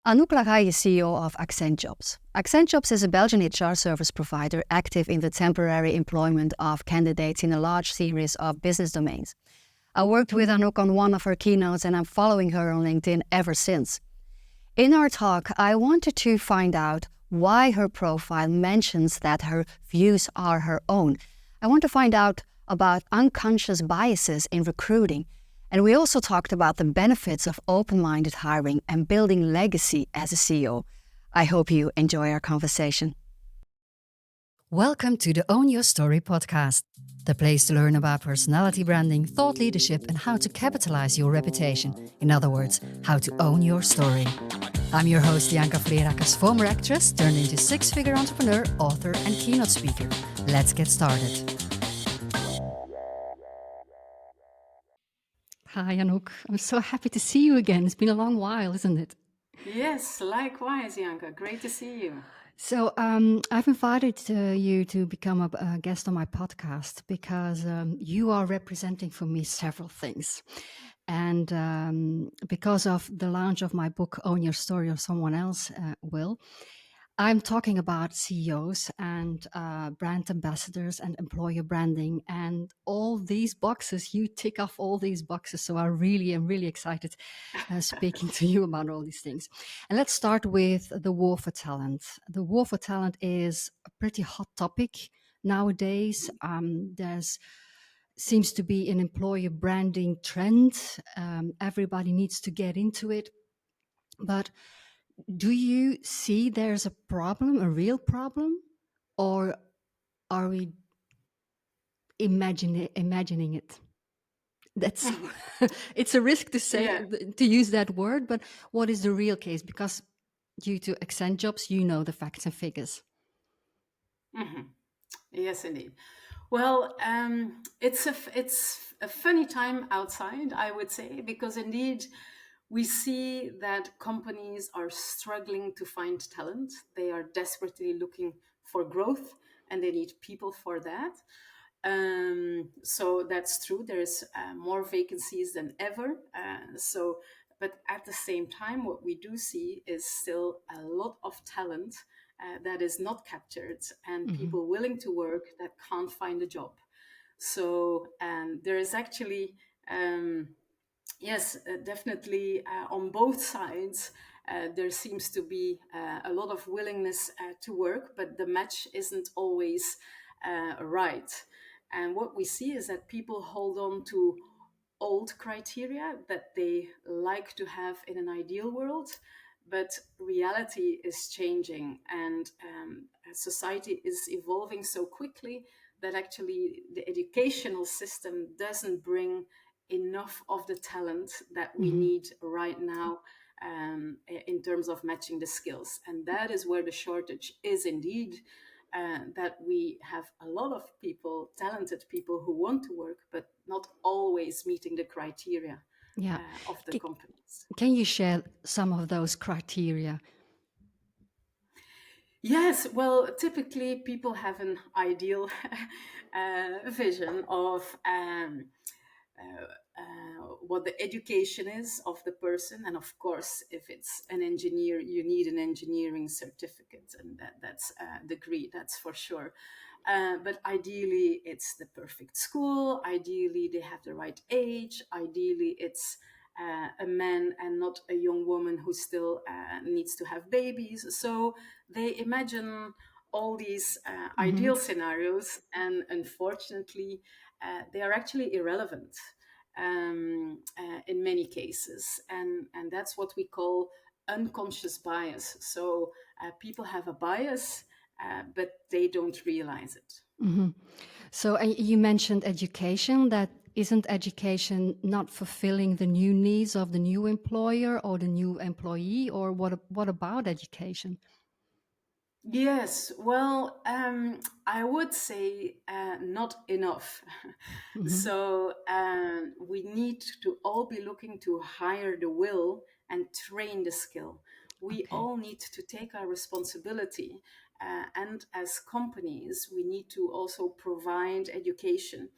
Anouk Lagae is CEO of AccentJobs. AccentJobs is a Belgian HR service provider active in the temporary employment of candidates in a large series of business domains. I worked with Anouk on one of her keynotes and I'm following her on LinkedIn ever since. In our talk, I wanted to find out why her profile mentions that her views are her own. I want to find out about unconscious biases in recruiting. And we also talked about the benefits of open-minded hiring and building legacy as a CEO. I hope you enjoy our conversation. Welcome to the Own Your Story podcast, the place to learn about personality branding, thought leadership, and how to capitalize your reputation. In other words, how to own your story. I'm your host, Janka Vleerackers, former actress turned into six-figure entrepreneur, author, and keynote speaker. Let's get started. Hi, Anouk. I'm so happy to see you again. It's been a long while, isn't it? Yes, likewise, Janka. Great to see you. So I've invited you to become a guest on my podcast because you are representing for me several things. And because of the launch of my book, Own Your Story, or someone else will, I'm talking about CEOs and brand ambassadors and employer branding and all these boxes. You tick off all these boxes. So I really am really excited speaking to you about all these things. And let's start with the war for talent. The war for talent is a pretty hot topic nowadays. There's seems to be an employer branding trend. Everybody needs to get into it. But do you see there's a problem, a real problem, or are we imagining it? That's it's a risk to say to use that word, but what is the real case? Because due to AccentJobs, you know the facts and figures. Mm-hmm. Yes, indeed. Well, it's a funny time outside, I would say, because indeed we see that companies are struggling to find talent. They are desperately looking for growth, and they need people for that. So that's true. There's more vacancies than ever. But at the same time, what we do see is still a lot of talent that is not captured, and people willing to work that can't find a job. So there is actually, yes, definitely on both sides. There seems to be a lot of willingness to work, but the match isn't always right. And what we see is that people hold on to old criteria that they like to have in an ideal world, but reality is changing, and society is evolving so quickly that actually the educational system doesn't bring enough of the talent that we need right now in terms of matching the skills. And that is where the shortage is indeed. That we have a lot of people, talented people who want to work, but not always meeting the criteria of the companies. Can you share some of those criteria? Yes, well, typically people have an ideal vision of what the education is of the person. And of course, if it's an engineer, you need an engineering certificate, and that's a degree, that's for sure. But ideally, it's the perfect school. Ideally, they have the right age. Ideally, it's a man and not a young woman who still needs to have babies. So they imagine all these ideal scenarios, and unfortunately, they are actually irrelevant in many cases. And that's what we call unconscious bias. So people have a bias, but they don't realize it. So you mentioned education. That isn't education not fulfilling the new needs of the new employer or the new employee, or what about education? Yes, well, I would say not enough. So we need to all be looking to hire the will and train the skill. We all need to take our responsibility. And as companies, we need to also provide education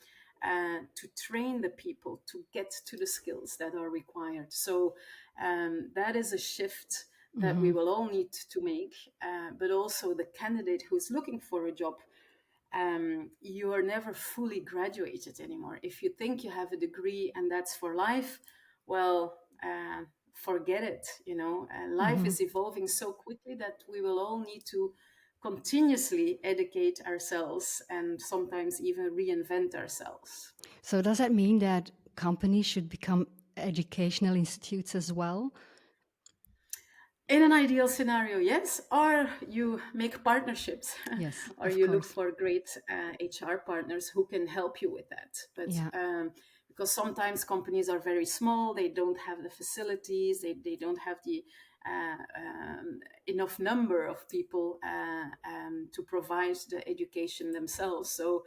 to train the people to get to the skills that are required. So that is a shift that we Hmm. will all need to make, but also the candidate who's looking for a job. You are never fully graduated anymore. If you think you have a degree and that's for life, well, forget it. Life Hmm. is evolving so quickly that we will all need to continuously educate ourselves and sometimes even reinvent ourselves. So does that mean that companies should become educational institutes as well? In an ideal scenario, yes, or you make partnerships, Yes, or of you look course. for great HR partners who can help you with that. But Yeah. because sometimes companies are very small, they don't have the facilities, they don't have the enough number of people to provide the education themselves. So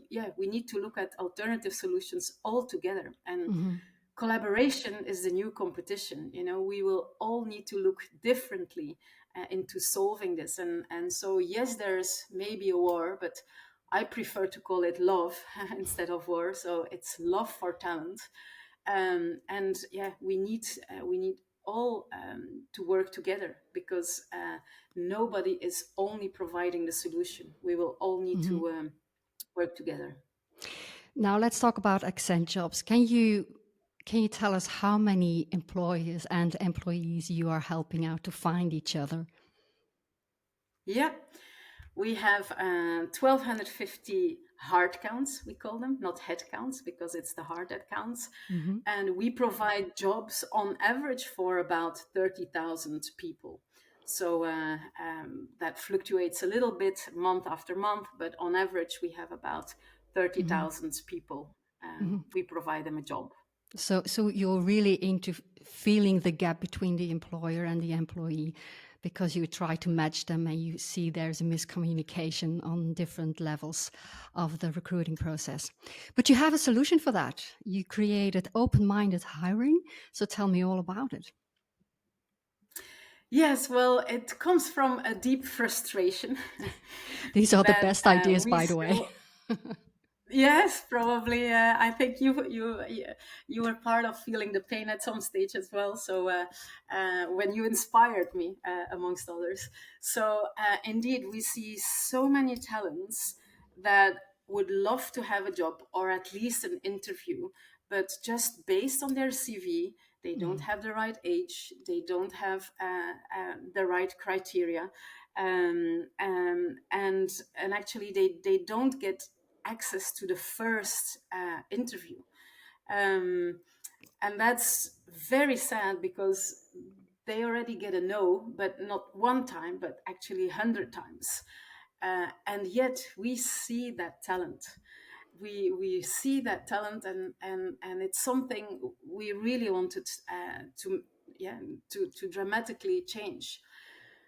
yeah, we need to look at alternative solutions altogether. And Hmm. collaboration is the new competition. We will all need to look differently into solving this. And so yes, there's maybe a war, but I prefer to call it love instead of war. So it's love for talent. And yeah, we need all to work together, because nobody is only providing the solution. We will all need Hmm. to work together. Now let's talk about Accent Jobs. Can you tell us how many employers and employees you are helping out to find each other? Yeah, we have 1,250 heart counts, we call them, not head counts, because it's the heart that counts. Hmm. And we provide jobs on average for about 30,000 people. So that fluctuates a little bit month after month, but on average, we have about Hmm. 30,000 people. Hmm. We provide them a job. So you're really into feeling the gap between the employer and the employee because you try to match them and you see there's a miscommunication on different levels of the recruiting process. But you have a solution for that. You created open-minded hiring. So tell me all about it. Yes, well, it comes from a deep frustration These are the that best ideas, we by the way. still. Yes, probably. I think you were part of feeling the pain at some stage as well. So when you inspired me, amongst others. So indeed, we see so many talents that would love to have a job or at least an interview, but just based on their CV, they don't Mm. have the right age, they don't have the right criteria, and actually they don't get access to the first interview. Um, and that's very sad, because they already get a no, but not one time, but actually 100 times. And yet we see that talent. We see that talent, and it's something we really wanted to yeah to dramatically change.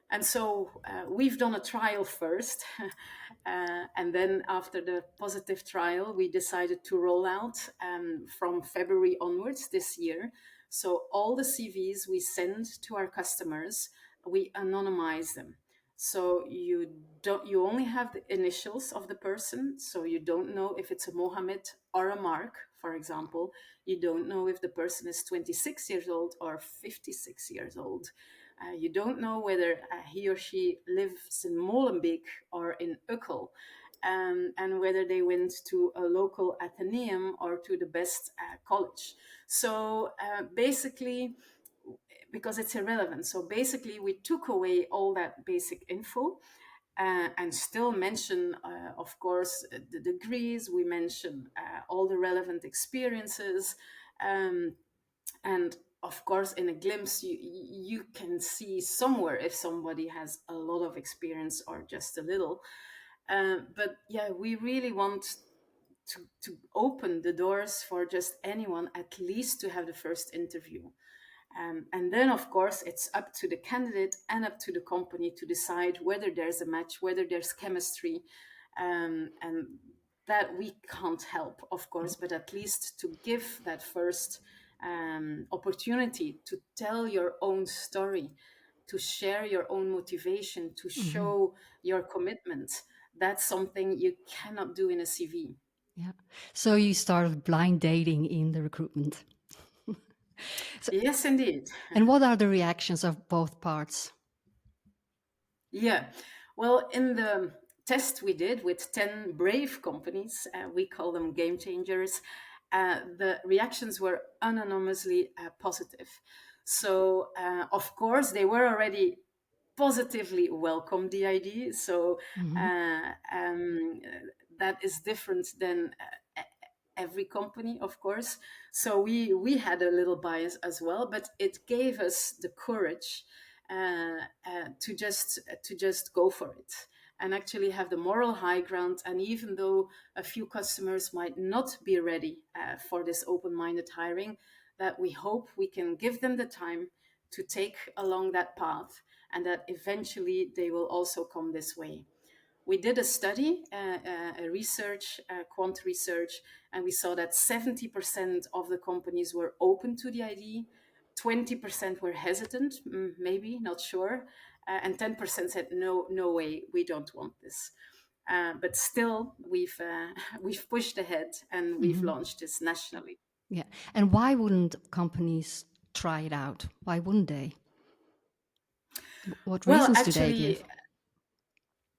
And so we've done a trial first. And then after the positive trial, we decided to roll out from February onwards this year. So all the CVs we send to our customers, we anonymize them. So you only have the initials of the person. So you don't know if it's a Mohammed or a Mark, for example. You don't know if the person is 26 years old or 56 years old. You don't know whether he or she lives in Molenbeek or in Ukkel, and whether they went to a local athenaeum or to the best college. So basically, because it's irrelevant. So basically, we took away all that basic info, and still mention, of course, the degrees. We mention all the relevant experiences. Um, and of course, in a glimpse, you can see somewhere if somebody has a lot of experience or just a little. But yeah, we really want to open the doors for just anyone at least to have the first interview. And then, of course, it's up to the candidate and up to the company to decide whether there's a match, whether there's chemistry, and that we can't help, of course, but at least to give that first opportunity to tell your own story, to share your own motivation, to Hmm. show your commitment. That's something you cannot do in a CV. Yeah. So you started blind dating in the recruitment. So, Yes, indeed. and what are the reactions of both parts? Yeah. Well, in the test we did with 10 brave companies, we call them game changers, the reactions were unanimously positive. So, of course, they were already positively welcome the idea. So, Hmm. uh, um, that is different than every company, of course. So we had a little bias as well, but it gave us the courage to just go for it and actually have the moral high ground. And even though a few customers might not be ready for this open-minded hiring, that we hope we can give them the time to take along that path, and that eventually they will also come this way. We did a study, a research, quant research, and we saw that 70% of the companies were open to the idea, 20% were hesitant, maybe, not sure, and 10% said, no, no way, we don't want this. But still, we've pushed ahead and we've Hmm. launched this nationally. Yeah. And why wouldn't companies try it out? Why wouldn't they? What Well, reasons do they give? actually,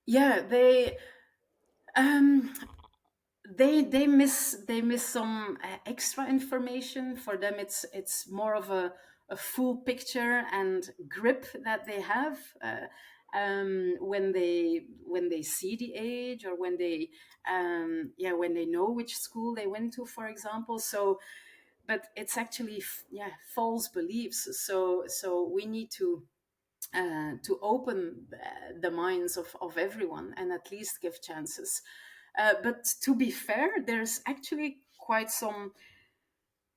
yeah, um, they miss some extra information. For them, it's more of a full picture and grip that they have when they see the age, or when they know which school they went to, for example. So, but it's actually false beliefs. So we need to open the minds of everyone and at least give chances. But to be fair, there's actually quite some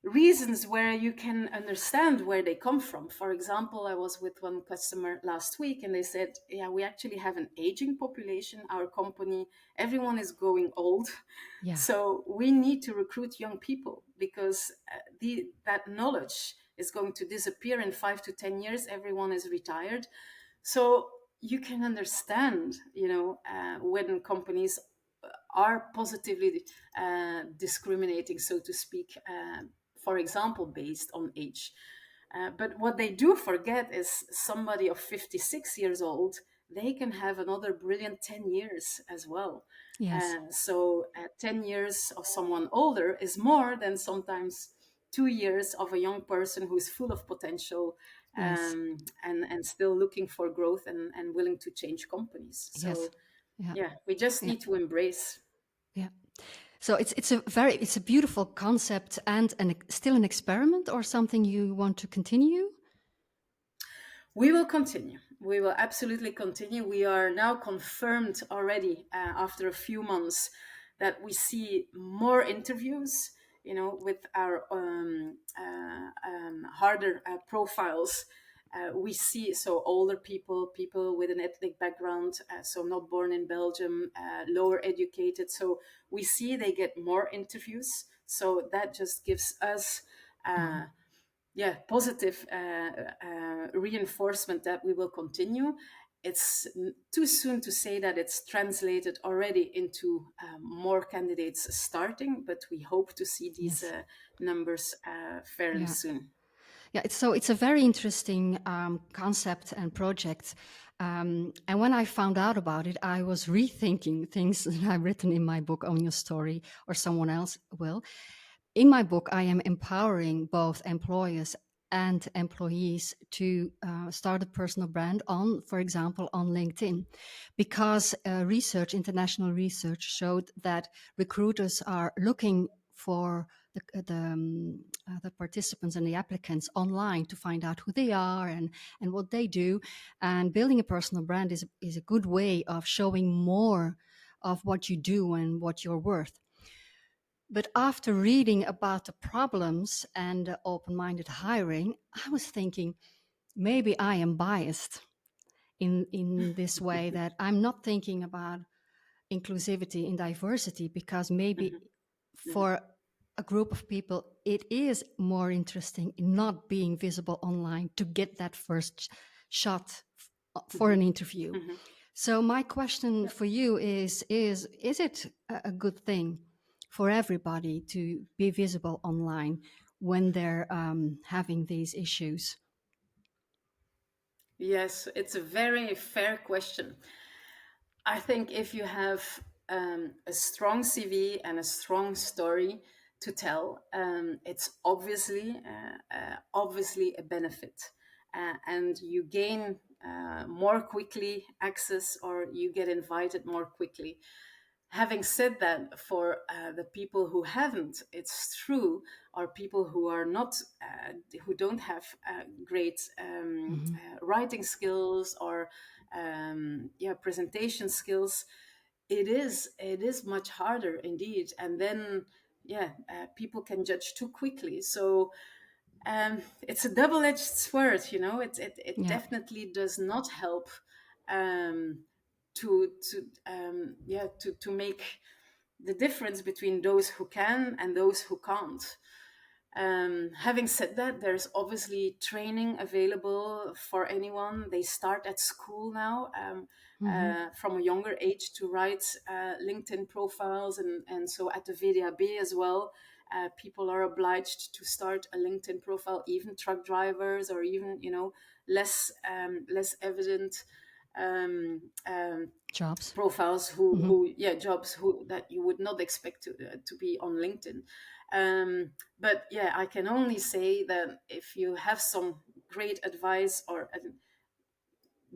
reasons where you can understand where they come from. For example, I was with one customer last week and they said, yeah, we actually have an aging population. Our company, everyone is growing old. Yeah. So we need to recruit young people because that knowledge is going to disappear in 5 to 10 years. Everyone is retired. So you can understand, when companies are positively discriminating, so to speak, for example, based on age. But what they do forget is somebody of 56 years old, they can have another brilliant 10 years as well. Yes. So 10 years of someone older is more than sometimes 2 years of a young person who's full of potential, Yes. and still looking for growth and willing to change companies. Yes. So Yeah. yeah, we just Yeah. need to embrace. Yeah. So it's a beautiful concept and still an experiment or something you want to continue. We will continue. We will absolutely continue. We are now confirmed already after a few months that we see more interviews, with our harder profiles. We see so older people, people with an ethnic background, so not born in Belgium, lower educated. So we see they get more interviews. So that just gives us Mhm. positive reinforcement that we will continue. It's too soon to say that it's translated already into more candidates starting, but we hope to see these Yes. numbers fairly Yeah. soon. Yeah, it's a very interesting concept and project. And when I found out about it, I was rethinking things that I've written in my book, Own Your Story, or someone else will. In my book, I am empowering both employers and employees to start a personal brand on, for example, on LinkedIn, because international research showed that recruiters are looking for the participants and the applicants online to find out who they are and what they do. And building a personal brand is a good way of showing more of what you do and what you're worth. But after reading about the problems and the open-minded hiring, I was thinking maybe I am biased in this way, that I'm not thinking about inclusivity and diversity, because maybe Mhm, mhm, for a group of people it is more interesting in not being visible online to get that first shot for mhm, an interview. mhm. So my question for you is it a good thing for everybody to be visible online? when they're having these issues? Yes, it's a very fair question. I think if you have a strong CV and a strong story to tell, it's obviously a benefit, and you gain more quickly access, or you get invited more quickly. Having said that, for the people who haven't, it's true, or people who are not, who don't have great writing skills, or yeah, presentation skills, it is much harder indeed. And then, yeah, people can judge too quickly. So it's a double-edged sword, it Yeah. definitely does not help um, to make the difference between those who can and those who can't. Having said that, there's obviously training available for anyone. They start at school now, Hmm. from a younger age, to write LinkedIn profiles, and so at the VDAB as well. People are obliged to start a LinkedIn profile, even truck drivers, or even less evident Jobs. profiles, Hmm. jobs who that you would not expect to be on LinkedIn. But yeah, I can only say that if you have some great advice, or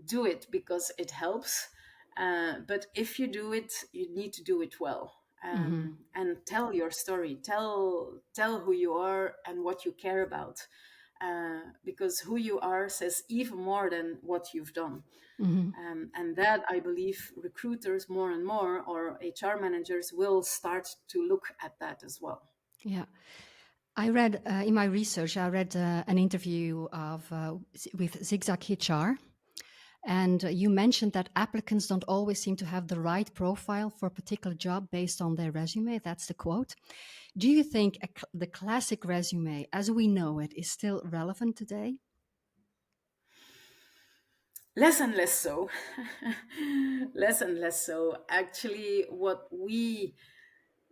do it because it helps. But if you do it, you need to do it well, Hmm. and tell your story. Tell who you are and what you care about, because who you are says even more than what you've done. Hmm. And that, I believe, recruiters more and more, or HR managers, will start to look at that as well. Yeah. I read in my research, I read an interview with Zigzag HR. And you mentioned that applicants don't always seem to have the right profile for a particular job based on their resume. That's the quote. Do you think the classic resume, as we know it, is still relevant today? Less and less so. Less and less so. Actually, what we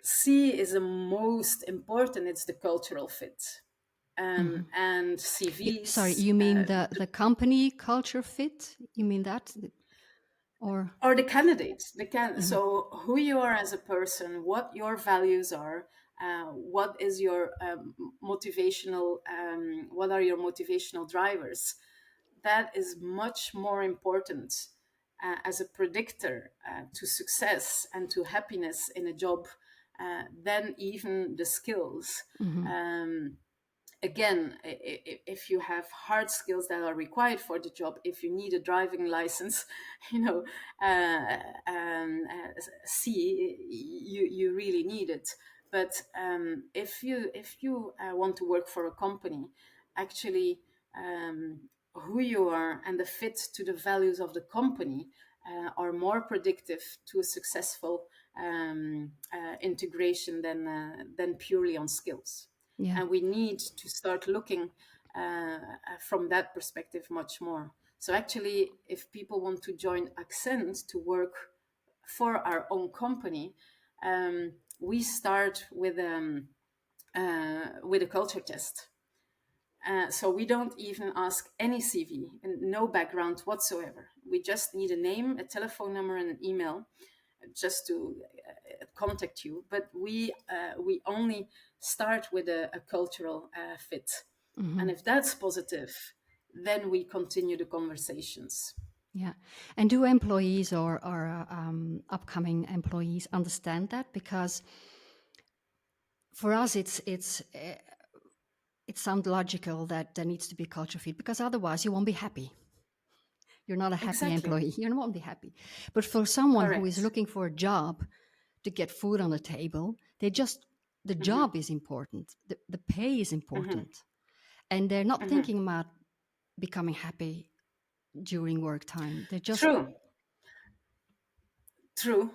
see is the most important. It's the cultural fit, and Sorry, CVs, you mean the company culture fit? You mean that? Or. or the candidates. Mhm. So who you are as a person, what your values are, what is your motivational, what are your motivational drivers. That is much more important as a predictor to success and to happiness in a job, than even the skills. Mhm. Again, if you have hard skills that are required for the job, if you need a driving license, you know, see, you really need it. But if you want to work for a company, actually, who you are and the fit to the values of the company are more predictive to a successful integration than purely on skills. Yeah. And we need to start looking from that perspective much more. So actually, if people want to join Accent to work for our own company, we start with a culture test. So we don't even ask any CV and no background whatsoever. We just need a name, a telephone number, and an email, just to contact you. But we only start with a cultural fit, and Mhm. if that's positive, then we continue the conversations. Yeah. And do employees or upcoming employees understand that? Because for us, it sounds logical that there needs to be culture fit because otherwise you won't be happy. You're not a happy Exactly. employee. You won't be happy. But for someone who is Correct. looking for a job to get food on the table, the Hmm. job is important. The pay is Hmm. important. And they're not Hmm. thinking about becoming happy during work time. They're just. True. True.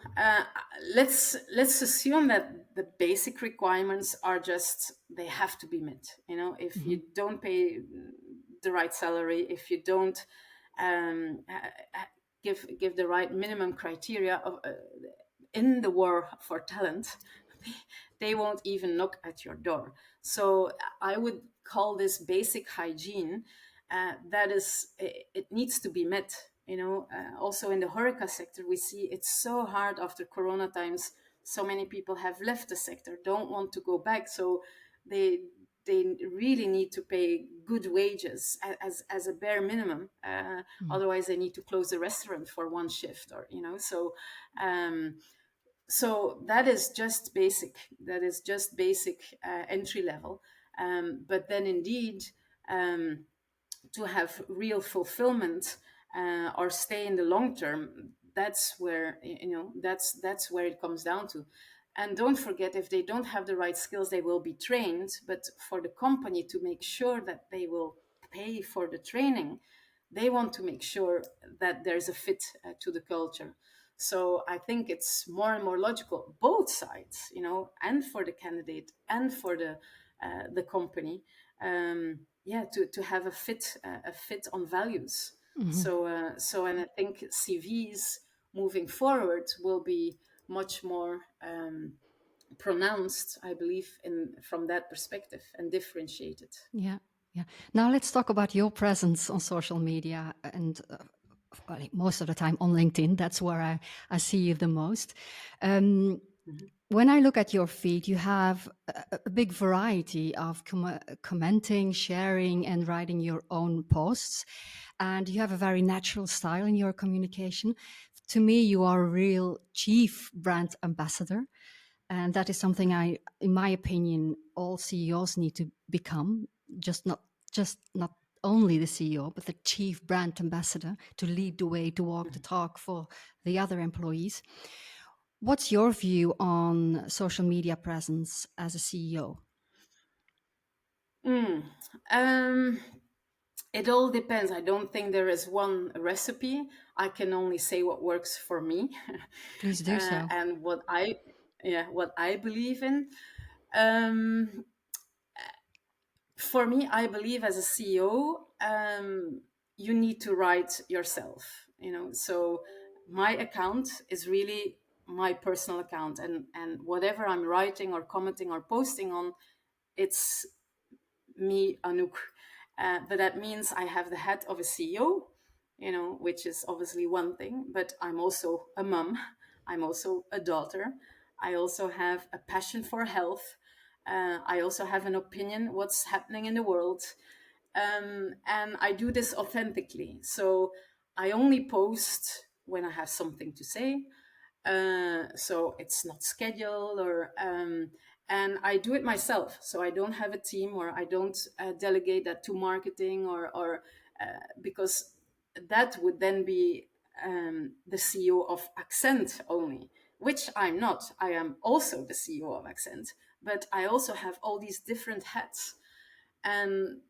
Let's assume that the basic requirements are just, they have to be met. If Mhm. you don't pay the right salary, if you don't give the right minimum criteria of in the war for talent, they won't even knock at your door. So I would call this basic hygiene. That is, it needs to be met. Also in the horeca sector, we see it's so hard after Corona times. So many people have left the sector, don't want to go back. So they they really need to pay good wages as a bare minimum. Otherwise, they need to close the restaurant for one shift, or um, so that is just basic. That is just basic entry level. But then, indeed, um, to have real fulfillment or stay in the long term, that's where that's where it comes down to. And don't forget, if they don't have the right skills, they will be trained. But for the company to make sure that they will pay for the training, they want to make sure that there's a fit to the culture. So I think it's more and more logical, both sides, and for the candidate and for the company, to have a fit on values. Hmm. And I think CVs moving forward will be much more pronounced, I believe, in from that perspective, and differentiated. Yeah, yeah. Now let's talk about your presence on social media and well, most of the time on LinkedIn. That's where I see you the most. Um, Mhm. when I look at your feed, you have a big variety of commenting, sharing, and writing your own posts. And you have a very natural style in your communication. To me, you are a real chief brand ambassador. And that is something in my opinion, all CEOs need to become, just not only the CEO, but the chief brand ambassador to lead the way, to walk the talk for the other employees. What's your view on social media presence as a CEO? Mm. Um, it all depends. I don't think there is one recipe. I can only say what works for me, Please do so. and what I believe in. Um, for me, I believe as a CEO, you need to write yourself. So my account is really my personal account, and whatever I'm writing or commenting or posting on, it's me, Anouk. But that means I have the hat of a CEO, which is obviously one thing, but I'm also a mom. I'm also a daughter. I also have a passion for health. I also have an opinion what's happening in the world. And I do this authentically. So I only post when I have something to say. So it's not scheduled, and I do it myself. So I don't have a team, or I don't delegate that to marketing, or because that would then be the CEO of Accent only, which I'm not. I am also the CEO of Accent, but I also have all these different hats, and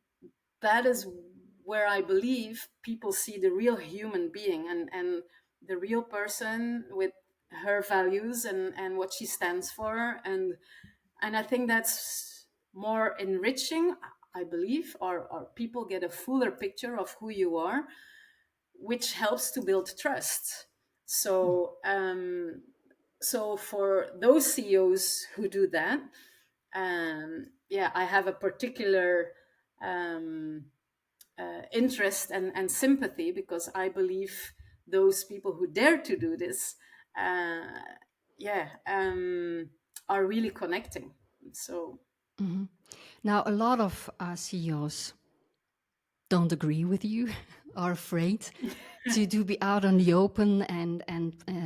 that is where I believe people see the real human being, and the real person with her values, and what she stands for, and I think that's more enriching, I believe, or people get a fuller picture of who you are, which helps to build trust. So for those CEOs who do that, I have a particular um, interest and sympathy, because I believe those people who dare to do this, uh, yeah, are really connecting. So, Mhm. Now, a lot of CEOs don't agree with you, are afraid to be out on the open and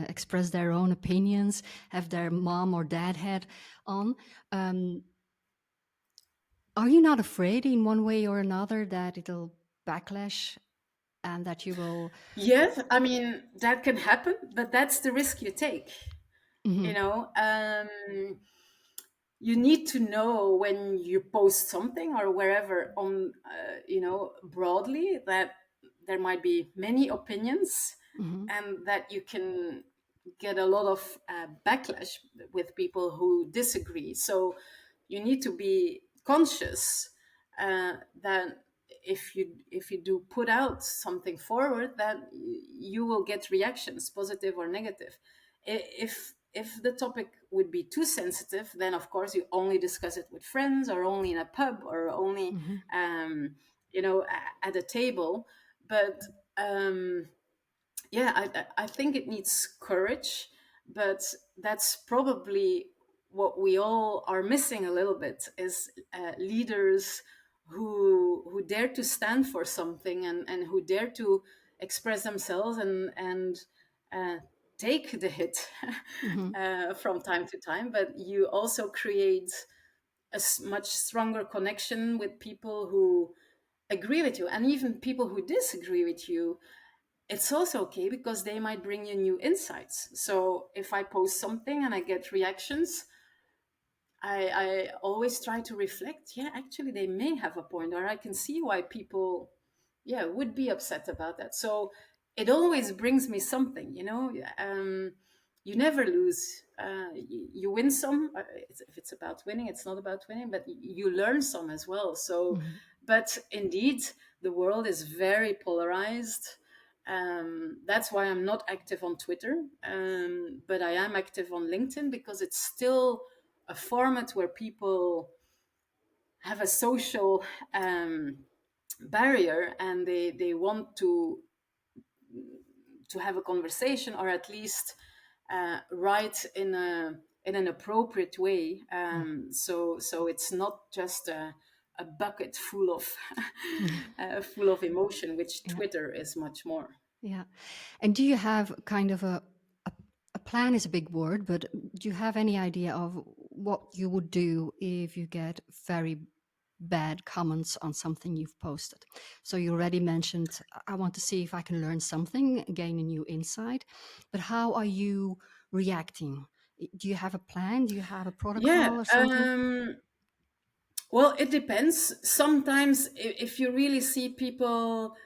express their own opinions, have their mom or dad hat on. Um, are you not afraid in one way or another that it'll backlash and that you will? yes, I mean, that can happen, but that's the risk you take. You Mhm, know, um, you need to know when you post something or wherever on, broadly, that there might be many opinions, mhm, and that you can get a lot of backlash with people who disagree. So you need to be conscious that if you do put out something forward, that you will get reactions, positive or negative. If the topic would be too sensitive, then of course you only discuss it with friends, or only in a pub, or only Hmm. at a table. But yeah, I think it needs courage, but that's probably what we all are missing a little bit, is leaders who dare to stand for something, and who dare to express themselves, and uh, take the hit Hmm. from time to time. But you also create a much stronger connection with people who agree with you, and even people who disagree with you. It's also okay, because they might bring you new insights. So if I post something and I get reactions, I always try to reflect, yeah, actually they may have a point, or I can see why people, yeah, would be upset about that. So it always brings me something, you never lose. You win some. If it's about winning, it's not about winning, but you learn some as well. So, Hmm. but indeed, the world is very polarized. That's why I'm not active on Twitter, but I am active on LinkedIn, because it's still a format where people have a social barrier, and they want to have a conversation, or at least write in an appropriate way. So it's not just a bucket full of full of emotion, which Yeah. Twitter is much more. Yeah. And do you have kind of a plan is a big word, but do you have any idea of what you would do if you get very bad comments on something you've posted? So you already mentioned, I want to see if I can learn something, gain a new insight, but how are you reacting? Do you have a plan? Do you have a Yeah. protocol or something? Well, it depends. Sometimes, if you really see people,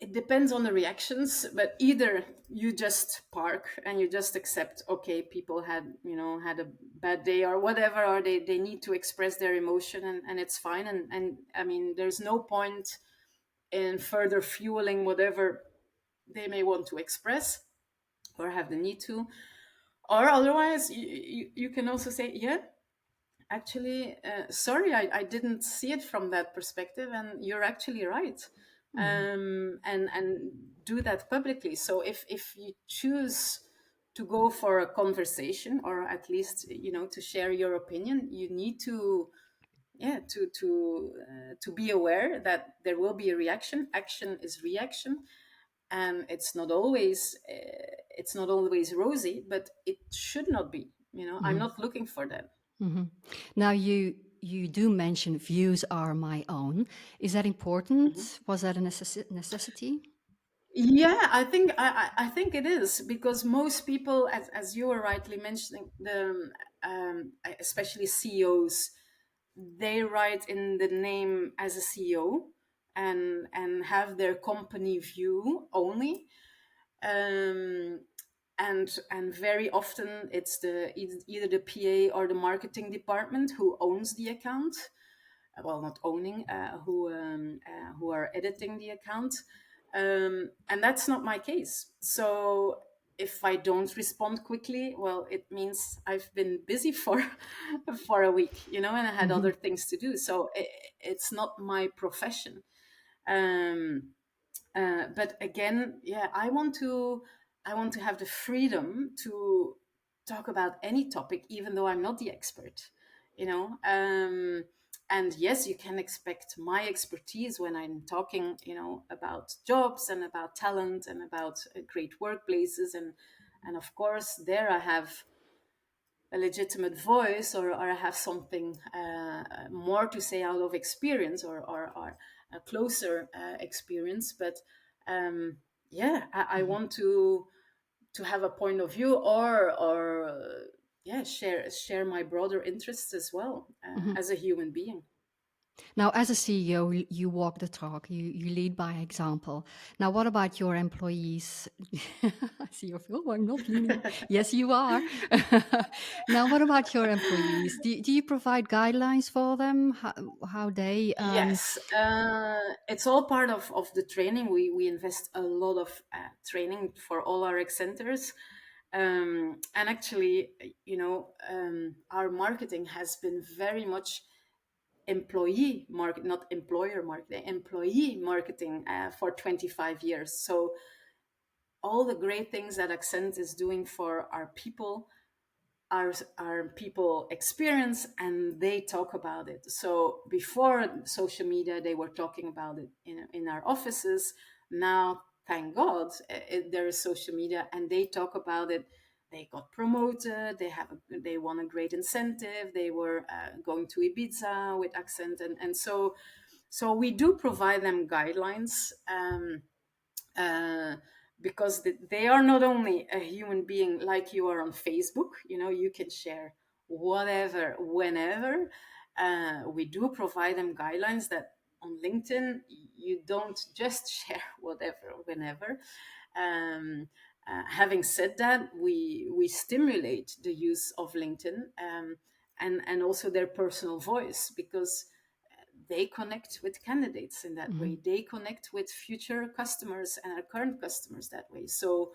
it depends on the reactions. But either you just park and you just accept, okay, people had a bad day or whatever, or they need to express their emotion, and it's fine. And I mean, there's no point in further fueling whatever they may want to express or have the need to. Or otherwise, you can also say, yeah, actually, sorry, I didn't see it from that perspective, and you're actually right. Mm-hmm. And do that publicly. So if you choose to go for a conversation, or at least to share your opinion, you need to, yeah, to be aware that there will be a reaction. Action is reaction, and it's not always rosy, but it should not be. I'm Mm-hmm. not looking for that. Hmm. Now you do mention views are my own. Is that important? Was that a necessity? Yeah, I think it is, because most people, as you were rightly mentioning, especially CEOs, they write in the name as a CEO, and have their company view only. Um, and and very often it's either the PA or the marketing department who owns the account. Well, not owning, who are editing the account, and that's not my case. So if I don't respond quickly, well, it means I've been busy for for a week, and I had Hmm. other things to do. So it's not my profession. Um, but again, yeah, I want to have the freedom to talk about any topic, even though I'm not the expert. You know, and yes, you can expect my expertise when I'm talking, about jobs and about talent and about great workplaces, and of course, there I have a legitimate voice, or I have something more to say out of experience, or a closer experience. But um, yeah, I Hmm. want to have a point of view, or yeah, share my broader interests as well, Hmm. as a human being. Now, as a CEO, you walk the talk. You lead by example. Now, what about your employees? I see your film. I'm not leading. Yes, you are. Now, what about your employees? Do you provide guidelines for them? How they? Yes, it's all part of the training. We invest a lot of training for all our centers. And actually, our marketing has been very much employee market, not employer marketing, employee marketing for 25 years. So all the great things that Accent is doing for our people, our people experience, and they talk about it. So before social media, they were talking about it in our offices. Now, thank God, there is social media, and they talk about it. They got promoted. They won a great incentive. They were going to Ibiza with Accent, and so we do provide them guidelines. Uh, because they are not only a human being like you are on Facebook, you can share whatever, whenever. We do provide them guidelines that on LinkedIn, you don't just share whatever, whenever. Having said that, we stimulate the use of LinkedIn, and also their personal voice, because they connect with candidates in that Hmm. way. They connect with future customers and our current customers that way. So,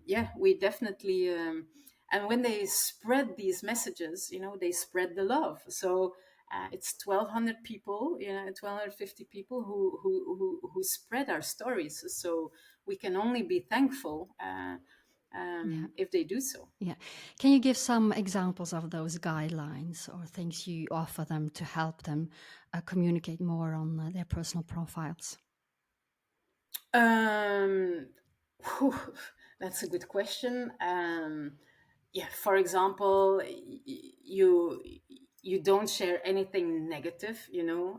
yeah, we definitely. And when they spread these messages, they spread the love. So it's 1,200 people, 1,250 people who spread our stories. So we can only be thankful Yeah. if they do so. Yeah. Can you give some examples of those guidelines or things you offer them to help them communicate more on their personal profiles? Um, whew, that's a good question. Yeah, for example, you don't share anything negative. You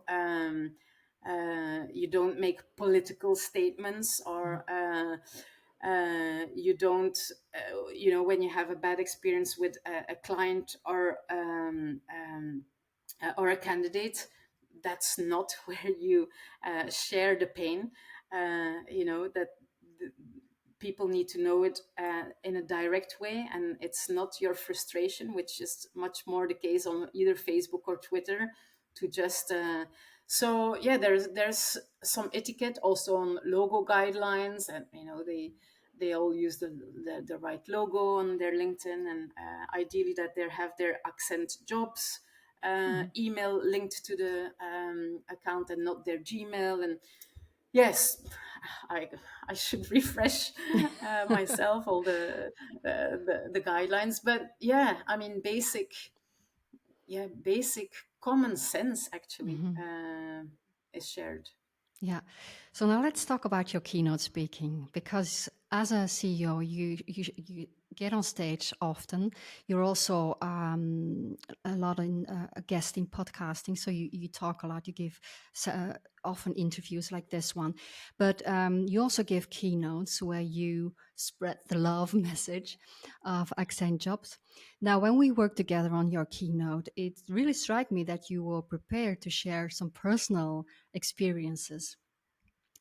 don't make political statements, or you don't. When you have a bad experience with a client or a candidate, that's not where you share the pain. That the, people need to know it in a direct way, and it's not your frustration, which is much more the case on either Facebook or Twitter, to just so yeah, there's some etiquette also on logo guidelines, and they all use the right logo on their LinkedIn, and ideally that they have their Accent jobs Hmm. email linked to the account and not their Gmail. And yes, I I should refresh myself all the guidelines, but yeah, I mean basic common sense actually Hmm. is shared. Yeah. So now let's talk about your keynote speaking, because as a CEO, you get on stage often. You're also a lot in a guest in podcasting, so you talk a lot. You give often interviews like this one, but you also give keynotes where you spread the love message of Accent Jobs. Now, when we worked together on your keynote, it really struck me that you were prepared to share some personal experiences,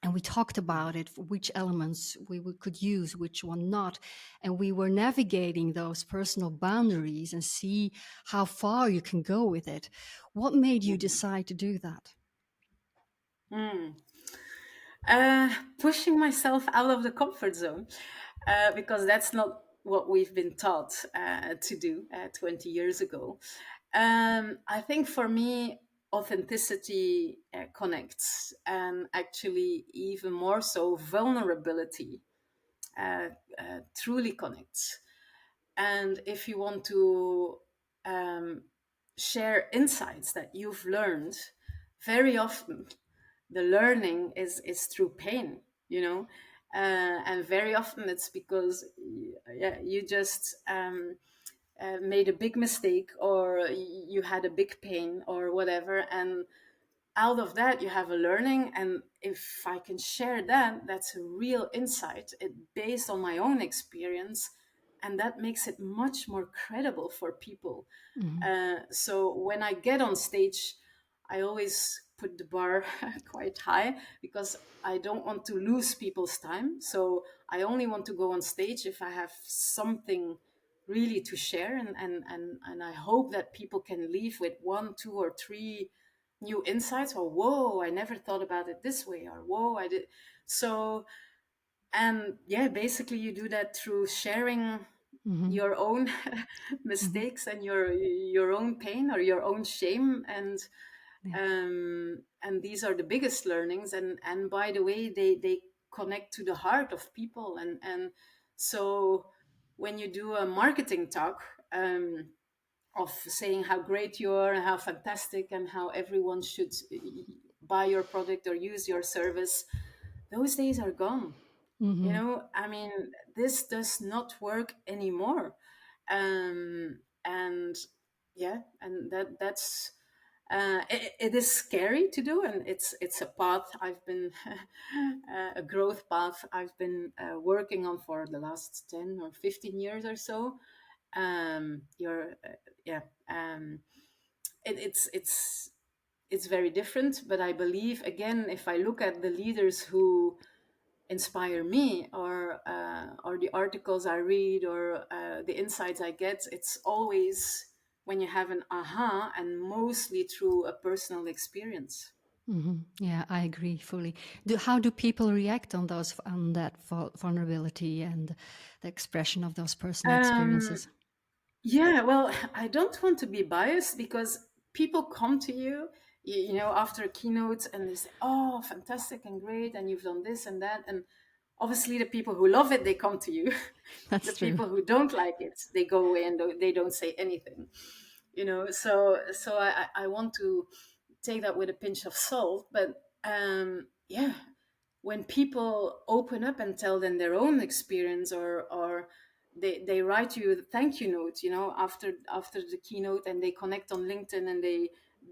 and we talked about it, which elements we could use, which one not, and we were navigating those personal boundaries and see how far you can go with it. What made you Mhm. decide to do that? Mm. Pushing myself out of the comfort zone, because that's not what we've been taught to do 20 years ago. I think for me, authenticity connects, and actually, even more so, vulnerability uh, truly connects. And if you want to um, share insights that you've learned, very often the learning is through pain, and very often it's because yeah, you just made a big mistake, or you had a big pain or whatever, and out of that you have a learning. And if I can share that, that's a real insight, based on my own experience, and that makes it much more credible for people. Hmm. So when I get on stage, I always put the bar quite high, because I don't want to lose people's time. So I only want to go on stage if I have something really to share, and I hope that people can leave with one, two, or three new insights, or whoa, I never thought about it this way, or whoa, I did. So, and yeah, basically you do that through sharing. Mm-hmm. your own Mm-hmm. mistakes and your own pain or your own shame, Yeah. and these are the biggest learnings. And by the way, they connect to the heart of people. And so when you do a marketing talk, of saying how great you are and how fantastic and how everyone should buy your product or use your service, those days are gone. You Mm-hmm. know, I mean, this does not work anymore. And yeah, and that's it is scary to do, and it's a path I've been a growth path I've been working on for the last 10 or 15 years or so. You're yeah it, it's very different, but I believe, again, if I look at the leaders who inspire me, or the articles I read, or the insights I get, it's always when you have an aha, and mostly through a personal experience. Mm-hmm. Yeah, I agree fully. How do people react on that vulnerability and the expression of those personal um, experiences? yeah, well, I don't want to be biased, because people come to you, you know, after a keynote, and they say, oh, fantastic and great, and you've done this and that. And obviously the people who love it, they come to you. The That's true. people who don't like it, they go away and they don't say anything, you know. So I want to take that with a pinch of salt. But yeah, when people open up and tell them their own experience, or they write you a thank you note, you know, after the keynote, and they connect on LinkedIn, and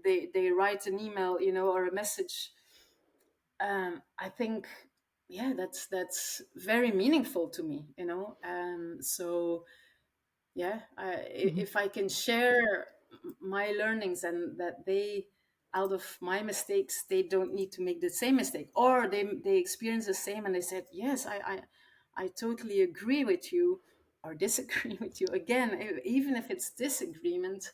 they write an email, you know, or a message, I think, yeah, that's very meaningful to me, you know. So yeah, Mm-hmm. if I can share my learnings, and that they, out of my mistakes, they don't need to make the same mistake, or they experience the same, and they said, yes, I totally agree with you, or disagree with you. Again, even if it's disagreement,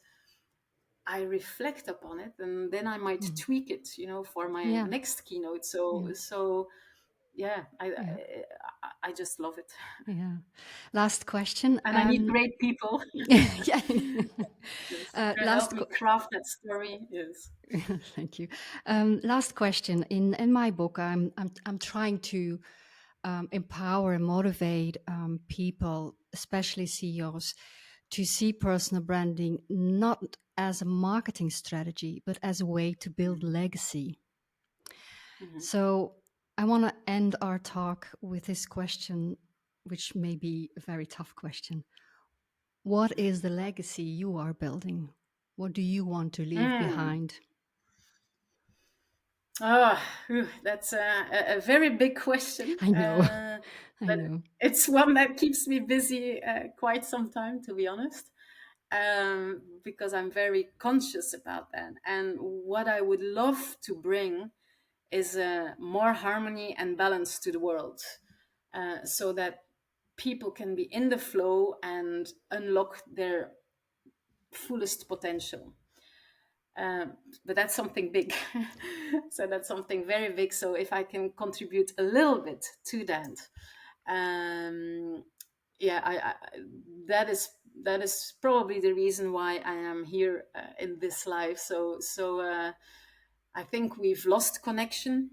I reflect upon it, and then I might Mm-hmm. tweak it, you know, for my Yeah. next keynote. Yeah. So yeah, Yeah. I just love it. Yeah. Last question. And I need great people Yeah. yes, to help Last. me craft that story. Yes. Thank you. Last question. In my book, I'm trying to empower and motivate people, especially CEOs, to see personal branding not as a marketing strategy, but as a way to build legacy. Mhm. So I want to end our talk with this question, which may be a very tough question. What is the legacy you are building? What do you want to leave Mm. behind? Oh, that's a very big question, I know. I but know. it's one that keeps me busy quite some time, to be honest, because I'm very conscious about that. And what I would love to bring is more harmony and balance to the world, so that people can be in the flow and unlock their fullest potential. But that's something big. So that's something very big. So if I can contribute a little bit to that, um, yeah, that is probably the reason why I am here in this life. So I think we've lost connection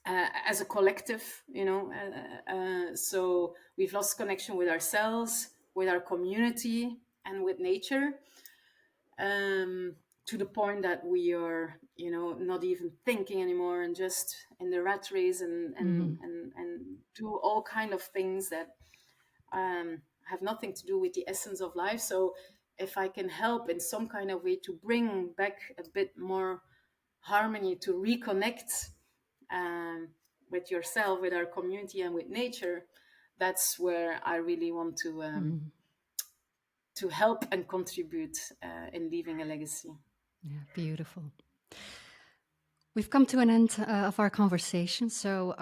as a collective, you know. So we've lost connection with ourselves, with our community, and with nature, to the point that we are, you know, not even thinking anymore, and just in the rat race, Mm-hmm. and do all kind of things that have nothing to do with the essence of life. So if I can help in some kind of way to bring back a bit more harmony, to reconnect um, with yourself, with our community, and with nature, that's where I really want Mm-hmm. to help and contribute in leaving a legacy. Yeah, beautiful. We've come to an end of our conversation. So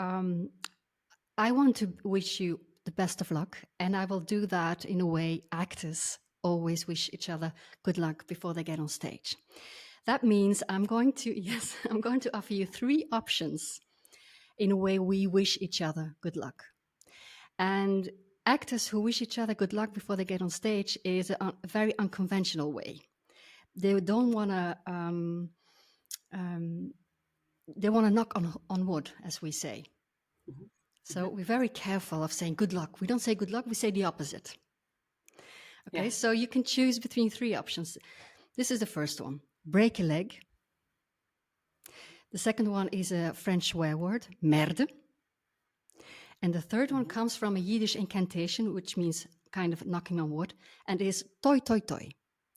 I want to wish you the best of luck. And I will do that in a way actors always wish each other good luck before they get on stage. That means I'm going to, yes, I'm going to offer you three options in a way we wish each other good luck. And actors who wish each other good luck before they get on stage is a very unconventional way. They don't want to. They want to knock on wood, as we say. Mhm. So Mhm. we're very careful of saying good luck. We don't say good luck, we say the opposite. Okay, Yeah. so you can choose between three options. This is the first one, break a leg. The second one is a French swear word, merde. And the third one Mhm. comes from a Yiddish incantation, which means kind of knocking on wood, and is toi toi toi.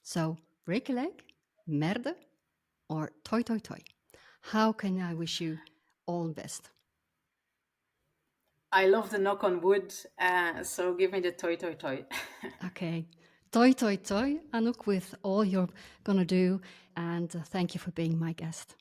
So break a leg, merde, or toi toi toi. How can I wish you all the best? I love the knock on wood, so give me the toy toy toy. Okay. Toi toi toi, Anouk, with all you're gonna do. And thank you for being my guest.